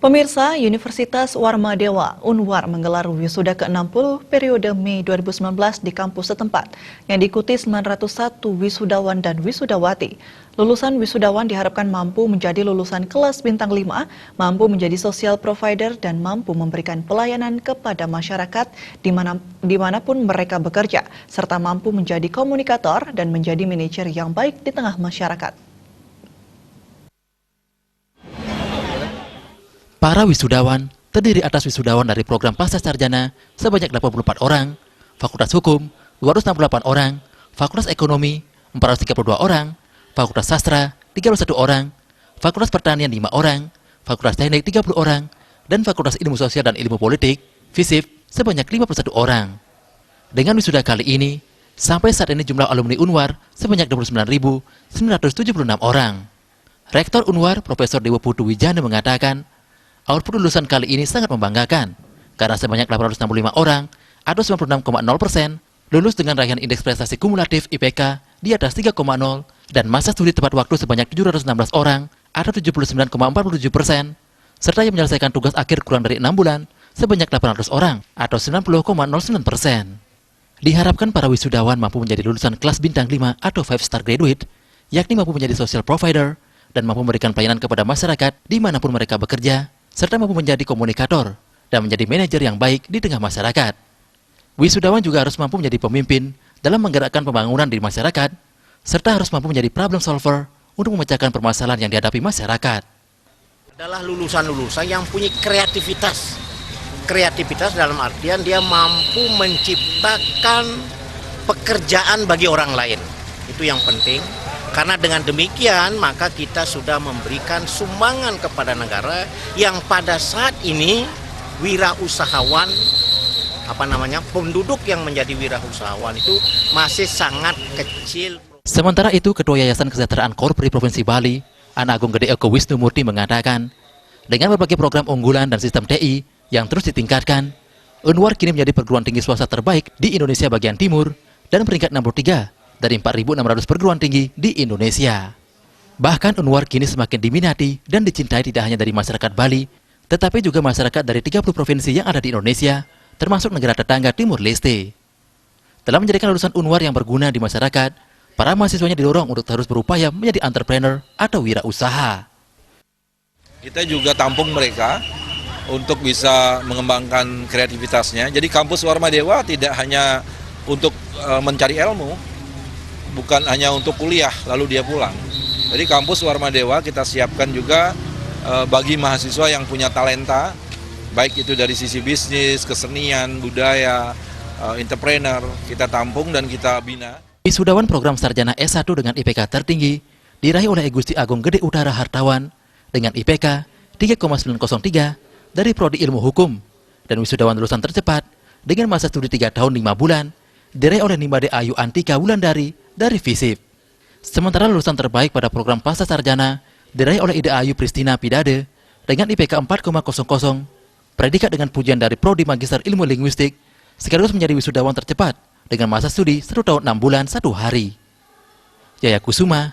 Pemirsa, Universitas Warma Dewa (Unwar) menggelar wisuda ke-60 periode Mei 2019 di kampus setempat yang diikuti 901 wisudawan dan wisudawati. Lulusan wisudawan diharapkan mampu menjadi lulusan kelas bintang 5, mampu menjadi social provider dan mampu memberikan pelayanan kepada masyarakat dimanapun mereka bekerja, serta mampu menjadi komunikator dan menjadi manajer yang baik di tengah masyarakat. Para wisudawan terdiri atas wisudawan dari program Pascasarjana sebanyak 84 orang, Fakultas Hukum 268 orang, Fakultas Ekonomi 432 orang, Fakultas Sastra 31 orang, Fakultas Pertanian 5 orang, Fakultas Teknik 30 orang, dan Fakultas Ilmu Sosial dan Ilmu Politik (FISIP) sebanyak 51 orang. Dengan wisuda kali ini, sampai saat ini jumlah alumni Unwar sebanyak 29.976 orang. Rektor Unwar, Profesor Dewa Putu Wijana mengatakan, output lulusan kali ini sangat membanggakan, karena sebanyak 865 orang atau 96,0% lulus dengan raihan indeks prestasi kumulatif IPK di atas 3,0 dan masa studi tepat waktu sebanyak 716 orang atau 79,47%, serta yang menyelesaikan tugas akhir kurang dari 6 bulan sebanyak 800 orang atau 90,09%. Diharapkan para wisudawan mampu menjadi lulusan kelas bintang 5 atau 5-star graduate, yakni mampu menjadi social provider dan mampu memberikan pelayanan kepada masyarakat dimanapun mereka bekerja, serta mampu menjadi komunikator dan menjadi manajer yang baik di tengah masyarakat. Wisudawan juga harus mampu menjadi pemimpin dalam menggerakkan pembangunan di masyarakat, serta harus mampu menjadi problem solver untuk memecahkan permasalahan yang dihadapi masyarakat. Adalah lulusan-lulusan yang punya kreativitas. Kreativitas dalam artian dia mampu menciptakan pekerjaan bagi orang lain. Itu yang penting. Karena dengan demikian maka kita sudah memberikan sumbangan kepada negara yang pada saat ini wirausahawan penduduk yang menjadi wirausahawan itu masih sangat kecil. Sementara itu, Ketua Yayasan Kesejahteraan Korpri Provinsi Bali, Ana Agung Gede Eko Wisnumurti mengatakan, dengan berbagai program unggulan dan sistem TI yang terus ditingkatkan, Unwar kini menjadi perguruan tinggi swasta terbaik di Indonesia bagian timur dan peringkat 63 dari 4.600 perguruan tinggi di Indonesia. Bahkan Unwar kini semakin diminati dan dicintai tidak hanya dari masyarakat Bali, tetapi juga masyarakat dari 30 provinsi yang ada di Indonesia, termasuk negara tetangga Timur Leste. Dalam menjadikan lulusan Unwar yang berguna di masyarakat, para mahasiswanya didorong untuk terus berupaya menjadi entrepreneur atau wirausaha. Kita juga tampung mereka untuk bisa mengembangkan kreativitasnya. Jadi kampus Warma Dewa tidak hanya untuk mencari ilmu, bukan hanya untuk kuliah lalu dia pulang. Jadi kampus Warma Dewa kita siapkan juga bagi mahasiswa yang punya talenta, baik itu dari sisi bisnis, kesenian, budaya, entrepreneur, kita tampung dan kita bina. Wisudawan program sarjana S1 dengan IPK tertinggi diraih oleh Gusti Agung Gede Utara Hartawan dengan IPK 3,903 dari Prodi Ilmu Hukum, dan wisudawan lulusan tercepat dengan masa studi 3 tahun 5 bulan diraih oleh Nimade Ayu Antika Wulandari dari FISIP. Sementara lulusan terbaik pada program Pascasarjana diraih oleh Ida Ayu Pristina Pidade dengan IPK 4,00, predikat dengan pujian dari Prodi Magister Ilmu Linguistik, sekaligus menjadi wisudawan tercepat dengan masa studi 1 tahun 6 bulan 1 hari. Yaya Kusuma,